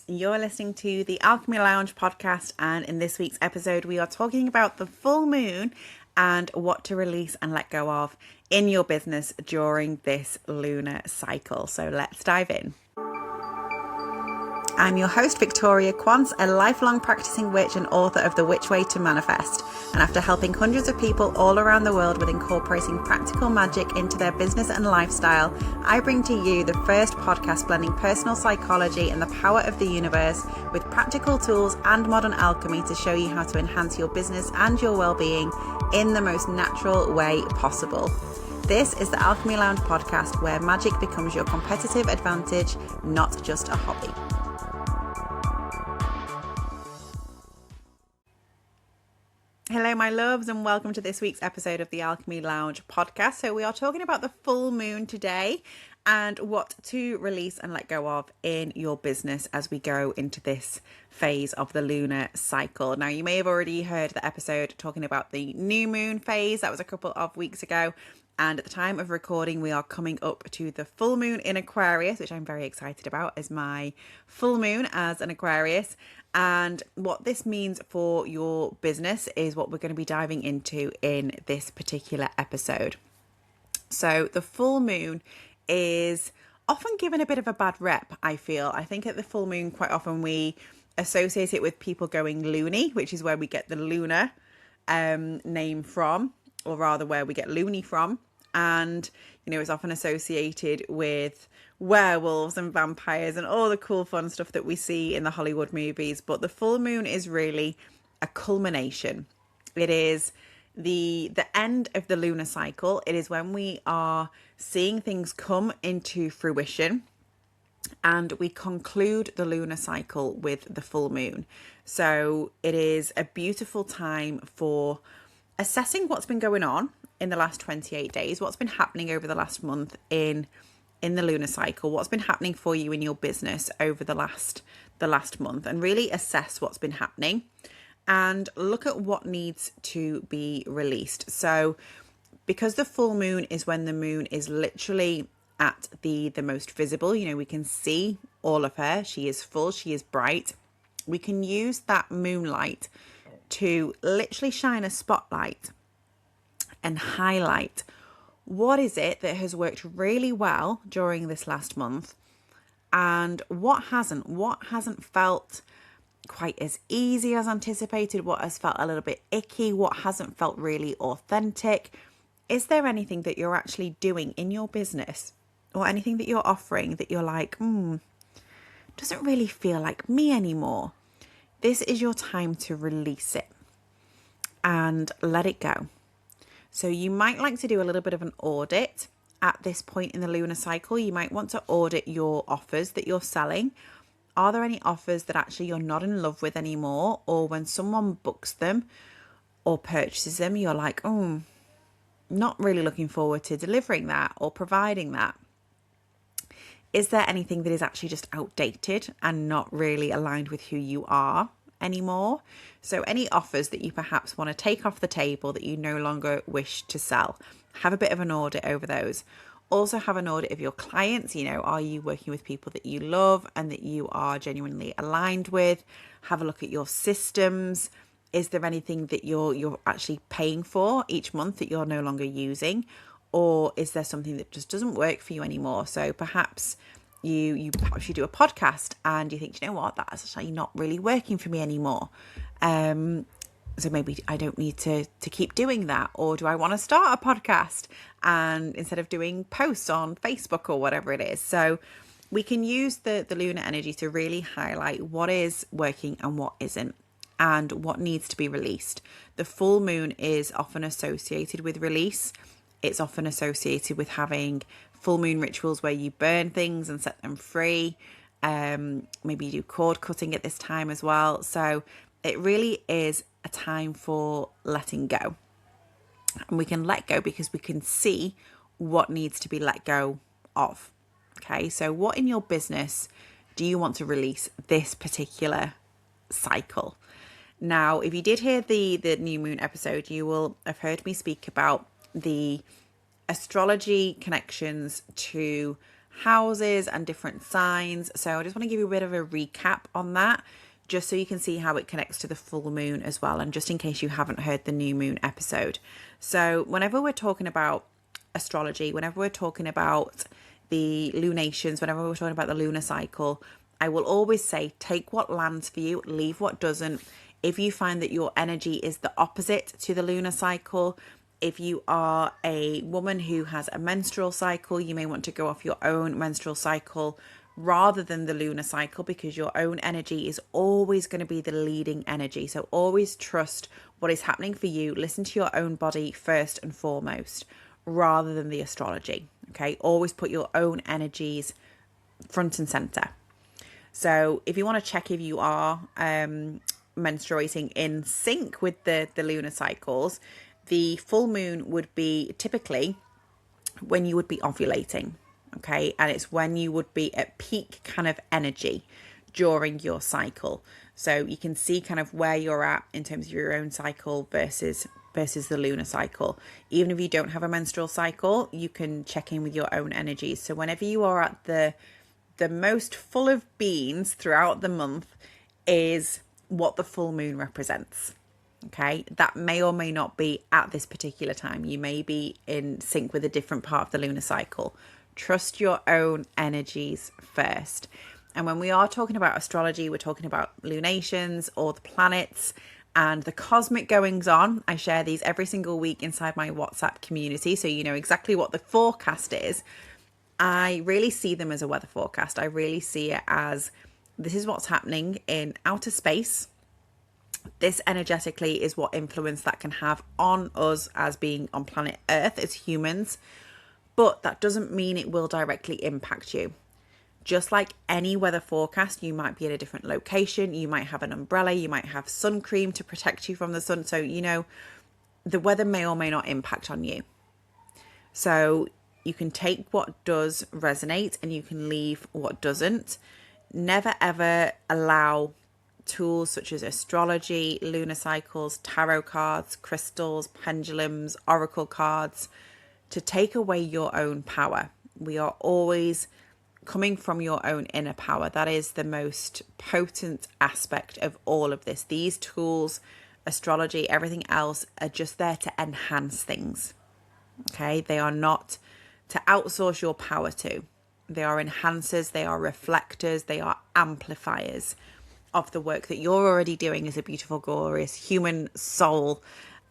You're listening to the Alchemy Lounge podcast, and in this week's episode, we are talking about the full moon and what to release and let go of in your business during this lunar cycle. So let's dive in. I'm your host, Victoria Quance, a lifelong practicing witch and author of The Witch Way to Manifest. And after helping hundreds of people all around the world with incorporating practical magic into their business and lifestyle, I bring to you the first podcast blending personal psychology and the power of the universe with practical tools and modern alchemy to show you how to enhance your business and your well-being in the most natural way possible. This is the Alchemy Lounge podcast, where magic becomes your competitive advantage, not just a hobby. Hello, my loves, and welcome to this week's episode of the Alchemy Lounge podcast. So we are talking about the full moon today and what to release and let go of in your business as we go into this phase of the lunar cycle. Now, you may have already heard the episode talking about the new moon phase. That was a couple of weeks ago. And at the time of recording, we are coming up to the full moon in Aquarius, which I'm very excited about as my full moon as an Aquarius. And what this means for your business is what we're going to be diving into in this particular episode. So the full moon is often given a bit of a bad rep, I feel. I think at the full moon, quite often we associate it with people going loony, which is where we get the lunar name from, or rather where we get loony from. And, you know, it's often associated with werewolves and vampires and all the cool fun stuff that we see in the Hollywood movies. But the full moon is really a culmination. It is the end of the lunar cycle. It is when we are seeing things come into fruition, and we conclude the lunar cycle with the full moon. So it is a beautiful time for assessing what's been going on in the last 28 days, what's been happening over the last month in the lunar cycle, what's been happening for you in your business over the last month, and really assess what's been happening and look at what needs to be released. So because the full moon is when the moon is literally at the most visible, you know, we can see all of her. She is full, she is bright. We can use that moonlight to literally shine a spotlight and highlight what is it that has worked really well during this last month and what hasn't felt quite as easy as anticipated, what has felt a little bit icky, what hasn't felt really authentic. Is there anything that you're actually doing in your business or anything that you're offering that you're like, doesn't really feel like me anymore? This is your time to release it and let it go. So you might like to do a little bit of an audit at this point in the lunar cycle. You might want to audit your offers that you're selling. Are there any offers that actually you're not in love with anymore? Or when someone books them or purchases them, you're like, not really looking forward to delivering that or providing that. Is there anything that is actually just outdated and not really aligned with who you are anymore? So any offers that you perhaps want to take off the table that you no longer wish to sell, have a bit of an audit over those. Also have an audit of your clients. You know, are you working with people that you love and that you are genuinely aligned with? Have a look at your systems. Is there anything that you're actually paying for each month that you're no longer using? Or is there something that just doesn't work for you anymore? So perhaps you do a podcast and you think, you know what, that's actually not really working for me anymore. So maybe I don't need to keep doing that. Or do I want to start a podcast and instead of doing posts on Facebook or whatever it is? So we can use the lunar energy to really highlight what is working and what isn't, and what needs to be released. The full moon is often associated with release. It's often associated with having full moon rituals where you burn things and set them free. Maybe you do cord cutting at this time as well. So it really is a time for letting go. And we can let go because we can see what needs to be let go of. Okay, so what in your business do you want to release this particular cycle? Now, if you did hear the new moon episode, you will have heard me speak about the astrology connections to houses and different signs. So I just want to give you a bit of a recap on that, just so you can see how it connects to the full moon as well, and just in case you haven't heard the new moon episode. So whenever we're talking about astrology, whenever we're talking about the lunations, whenever we're talking about the lunar cycle, I will always say, take what lands for you, leave what doesn't. If you find that your energy is the opposite to the lunar cycle, if you are a woman who has a menstrual cycle, you may want to go off your own menstrual cycle rather than the lunar cycle, because your own energy is always going to be the leading energy. So always trust what is happening for you. Listen to your own body first and foremost, rather than the astrology. Okay, always put your own energies front and center. So if you want to check if you are menstruating in sync with the lunar cycles, the full moon would be typically when you would be ovulating. Okay, and it's when you would be at peak kind of energy during your cycle. So you can see kind of where you're at in terms of your own cycle versus the lunar cycle. Even if you don't have a menstrual cycle, you can check in with your own energies. So whenever you are at the most full of beans throughout the month is what the full moon represents. Okay, that may or may not be at this particular time. You may be in sync with a different part of the lunar cycle. Trust your own energies first. And when we are talking about astrology, we're talking about lunations or the planets and the cosmic goings on. I share these every single week inside my WhatsApp community, so you know exactly what the forecast is. I really see them as a weather forecast. I really see it as, this is what's happening in outer space. This energetically is what influence that can have on us as being on planet Earth as humans. But that doesn't mean it will directly impact you. Just like any weather forecast, you might be at a different location. You might have an umbrella. You might have sun cream to protect you from the sun. So, you know, the weather may or may not impact on you. So you can take what does resonate and you can leave what doesn't. Never ever allow tools such as astrology, lunar cycles, tarot cards, crystals, pendulums, oracle cards to take away your own power. We are always coming from your own inner power. That is the most potent aspect of all of this. These tools, astrology, everything else are just there to enhance things. Okay, they are not to outsource your power to. They are enhancers, they are reflectors, they are amplifiers of the work that you're already doing as a beautiful, glorious human soul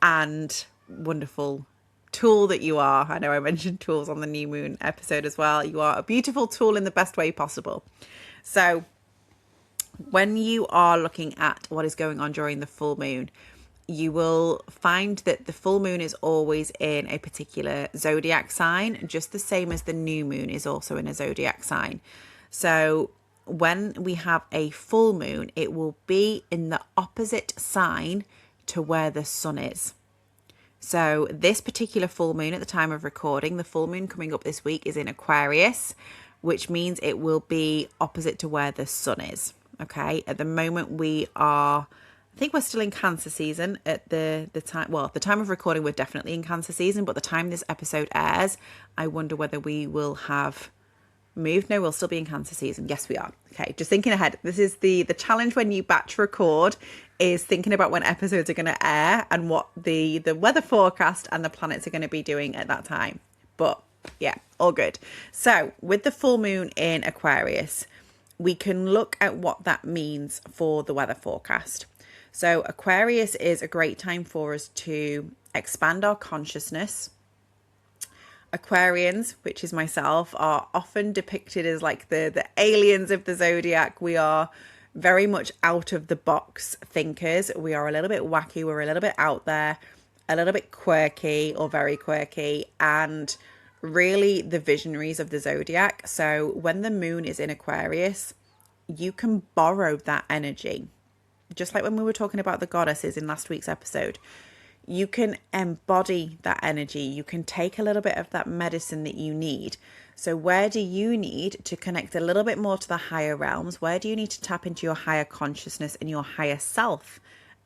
and wonderful tool that you are. I know I mentioned tools on the new moon episode as well. You are a beautiful tool in the best way possible. So when you are looking at what is going on during the full moon, you will find that the full moon is always in a particular zodiac sign, just the same as the new moon is also in a zodiac sign. So when we have a full moon, it will be in the opposite sign to where the sun is. So this particular full moon at the time of recording, the full moon coming up this week is in Aquarius, which means it will be opposite to where the sun is. Okay, at the moment we are, I think we're still in Cancer season at the time. Well, the time of recording, we're definitely in Cancer season, but the time this episode airs, I wonder whether we will have moved. No, we'll still be in Cancer season. Yes, we are. Okay, just thinking ahead. This is the challenge when you batch record, is thinking about when episodes are going to air and what the weather forecast and the planets are going to be doing at that time. But yeah, all good. So with the full moon in Aquarius, we can look at what that means for the weather forecast. So Aquarius is a great time for us to expand our consciousness. Aquarians, which is myself, are often depicted as like the aliens of the zodiac. We are very much out of the box thinkers. We are a little bit wacky. We're a little bit out there, a little bit quirky or very quirky, and really the visionaries of the zodiac. So when the moon is in Aquarius, you can borrow that energy. Just like when we were talking about the goddesses in last week's episode, you can embody that energy. You can take a little bit of that medicine that you need. So where do you need to connect a little bit more to the higher realms? Where do you need to tap into your higher consciousness and your higher self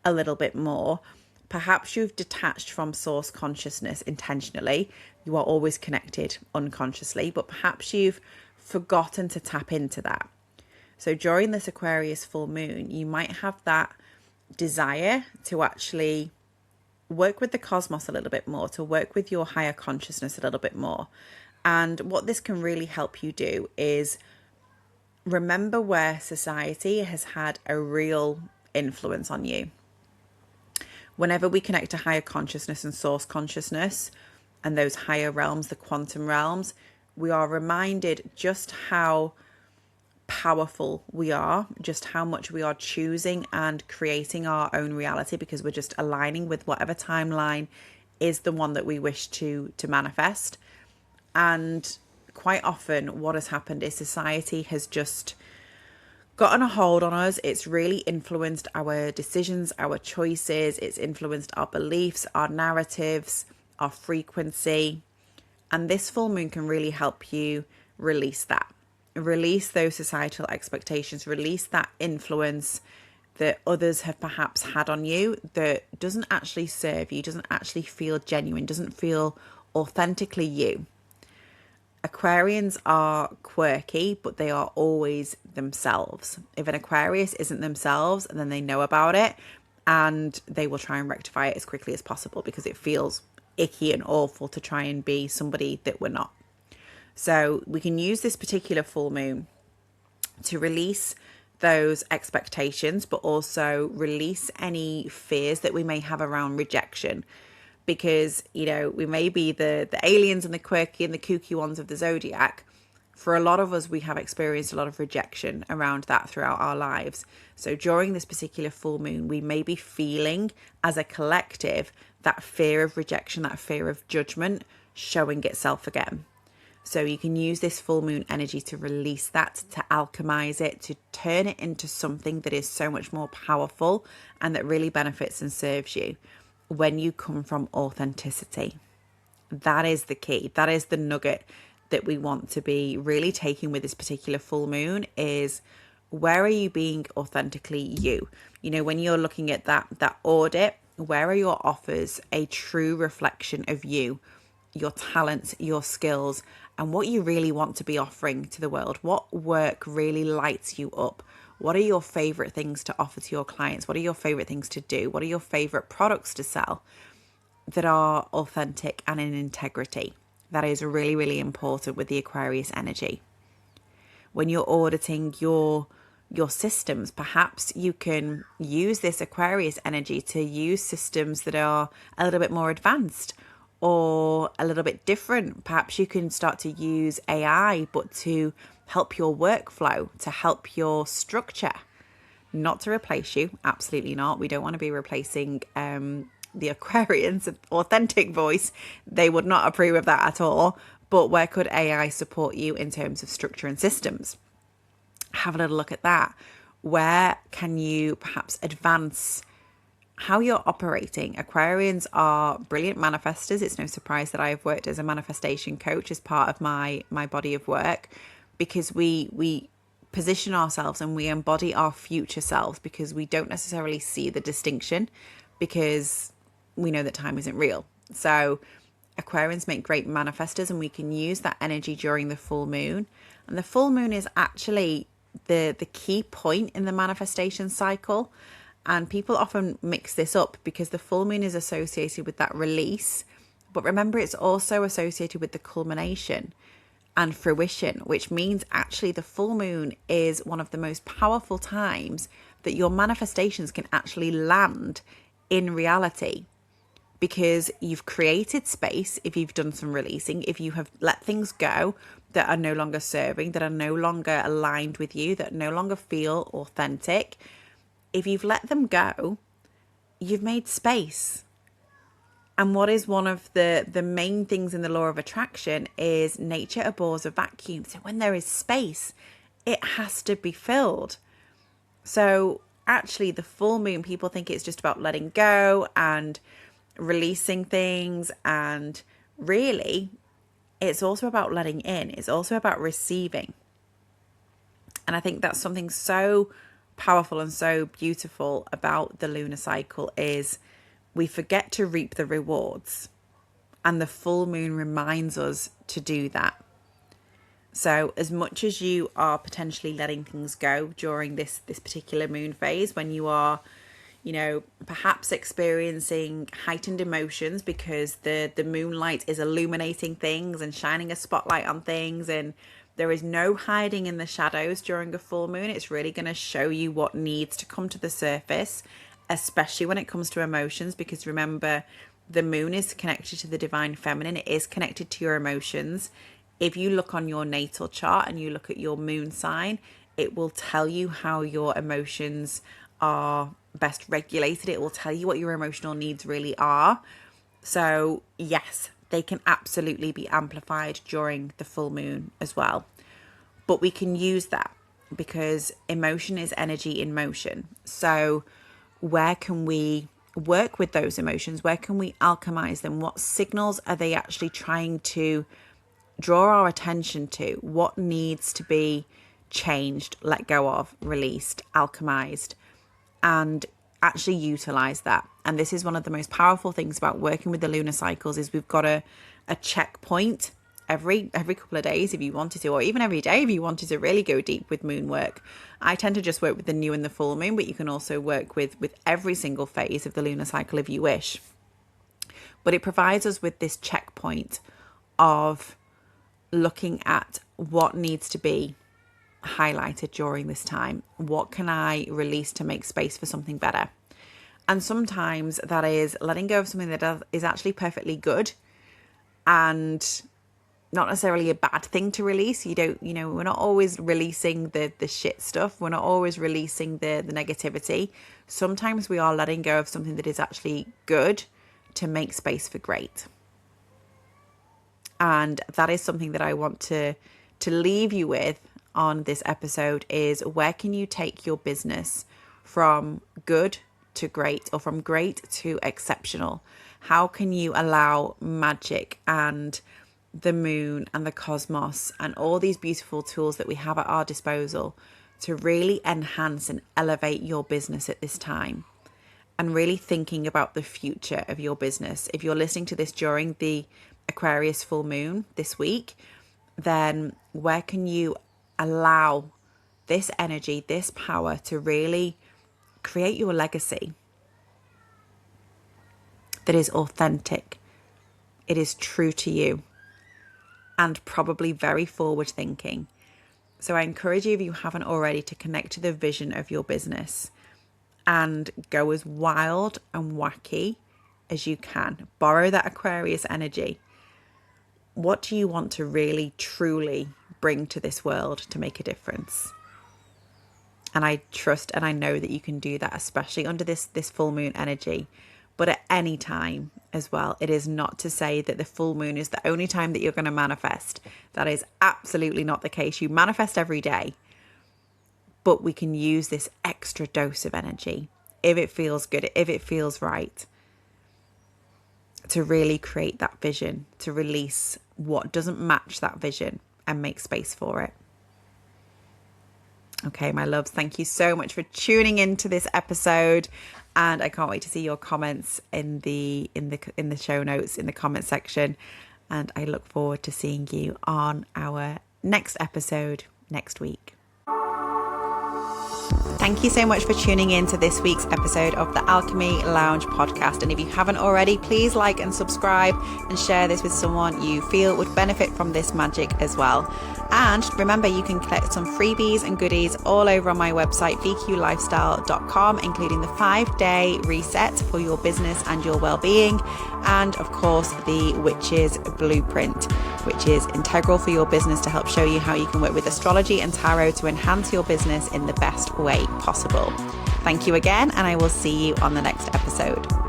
a little bit more? Perhaps you've detached from source consciousness intentionally. You are always connected unconsciously, but perhaps you've forgotten to tap into that. So during this Aquarius full moon, you might have that desire to actually work with the cosmos a little bit more, to work with your higher consciousness a little bit more. And what this can really help you do is remember where society has had a real influence on you. Whenever we connect to higher consciousness and source consciousness and those higher realms, the quantum realms, we are reminded just how powerful we are, just how much we are choosing and creating our own reality, because we're just aligning with whatever timeline is the one that we wish to manifest. And quite often what has happened is society has just gotten a hold on us. It's really influenced our decisions, our choices. It's influenced our beliefs, our narratives, our frequency. And this full moon can really help you release that. Release those societal expectations, release that influence that others have perhaps had on you that doesn't actually serve you, doesn't actually feel genuine, doesn't feel authentically you. Aquarians are quirky, but they are always themselves. If an Aquarius isn't themselves, then they know about it and they will try and rectify it as quickly as possible because it feels icky and awful to try and be somebody that we're not. So we can use this particular full moon to release those expectations, but also release any fears that we may have around rejection. Because, you know, we may be the aliens and the quirky and the kooky ones of the zodiac. For a lot of us, we have experienced a lot of rejection around that throughout our lives. So during this particular full moon, we may be feeling as a collective that fear of rejection, that fear of judgment showing itself again. So you can use this full moon energy to release that, to alchemize it, to turn it into something that is so much more powerful and that really benefits and serves you when you come from authenticity. That is the key. That is the nugget that we want to be really taking with this particular full moon is, where are you being authentically you? You know, when you're looking at that audit, where are your offers a true reflection of you, your talents, your skills, and what you really want to be offering to the world? What work really lights you up? What are your favorite things to offer to your clients? What are your favorite things to do? What are your favorite products to sell that are authentic and in integrity? That is really, really important with the Aquarius energy. When you're auditing your systems, perhaps you can use this Aquarius energy to use systems that are a little bit more advanced or a little bit different. Perhaps you can start to use AI, but to help your workflow, to help your structure, not to replace you. Absolutely not. We don't want to be replacing the Aquarians' authentic voice. They would not approve of that at all. But where could AI support you in terms of structure and systems? Have a little look at that. Where can you perhaps advance how you're operating? Aquarians are brilliant manifestors. It's no surprise that I have worked as a manifestation coach as part of my body of work, because we position ourselves and we embody our future selves, because we don't necessarily see the distinction, because we know that time isn't real. So Aquarians make great manifestors, and we can use that energy during the full moon. And the full moon is actually the key point in the manifestation cycle. And people often mix this up because the full moon is associated with that release. But remember, it's also associated with the culmination and fruition, which means actually the full moon is one of the most powerful times that your manifestations can actually land in reality, because you've created space. If you've done some releasing, if you have let things go that are no longer serving, that are no longer aligned with you, that no longer feel authentic, if you've let them go, you've made space. And what is one of the main things in the law of attraction is nature abhors a vacuum. So when there is space, it has to be filled. So actually the full moon, people think it's just about letting go and releasing things. And really, it's also about letting in. It's also about receiving. And I think that's something so powerful and so beautiful about the lunar cycle is we forget to reap the rewards, and the full moon reminds us to do that. So as much as you are potentially letting things go during this particular moon phase, when you are, perhaps experiencing heightened emotions because the moonlight is illuminating things and shining a spotlight on things, and there is no hiding in the shadows during a full moon. It's really going to show you what needs to come to the surface, especially when it comes to emotions, because remember, the moon is connected to the divine feminine. It is connected to your emotions. If you look on your natal chart and you look at your moon sign, it will tell you how your emotions are best regulated. It will tell you what your emotional needs really are. So yes, they can absolutely be amplified during the full moon as well. But we can use that because emotion is energy in motion. So where can we work with those emotions? Where can we alchemize them? What signals are they actually trying to draw our attention to? What needs to be changed, let go of, released, alchemized, and actually utilize that? And this is one of the most powerful things about working with the lunar cycles, is we've got a checkpoint every couple of days if you wanted to, or even every day if you wanted to really go deep with moon work. I tend to just work with the new and the full moon, but you can also work with every single phase of the lunar cycle if you wish. But it provides us with this checkpoint of looking at what needs to be highlighted during this time. What can I release to make space for something better? And sometimes that is letting go of something that is actually perfectly good and not necessarily a bad thing to release. We're not always releasing the shit stuff. We're not always releasing the negativity. Sometimes we are letting go of something that is actually good to make space for great. And that is something that I want to leave you with on this episode, is where can you take your business from good to great, or from great to exceptional? How can you allow magic and the moon and the cosmos and all these beautiful tools that we have at our disposal to really enhance and elevate your business at this time? And really thinking about the future of your business. If you're listening to this during the Aquarius full moon this week, then where can you allow this energy, this power to really create your legacy that is authentic, it is true to you, and probably very forward thinking? So I encourage you, if you haven't already, to connect to the vision of your business and go as wild and wacky as you can. Borrow that Aquarius energy. What do you want to really, truly bring to this world to make a difference? And I trust and I know that you can do that, especially under this full moon energy. But at any time as well. It is not to say that the full moon is the only time that you're going to manifest. That is absolutely not the case. You manifest every day. But we can use this extra dose of energy, if it feels good, if it feels right, to really create that vision, to release what doesn't match that vision and make space for it. Okay, my loves, thank you so much for tuning into this episode, and I can't wait to see your comments in the show notes, in the comment section, and I look forward to seeing you on our next episode next week. Thank you so much for tuning in to this week's episode of the Alchemy Lounge podcast. And if you haven't already, please like and subscribe and share this with someone you feel would benefit from this magic as well. And remember, you can collect some freebies and goodies all over on my website, vqlifestyle.com, including the 5-day reset for your business and your well-being. And of course, the Witch's Blueprint, which is integral for your business to help show you how you can work with astrology and tarot to enhance your business in the best way possible. Thank you again, and I will see you on the next episode.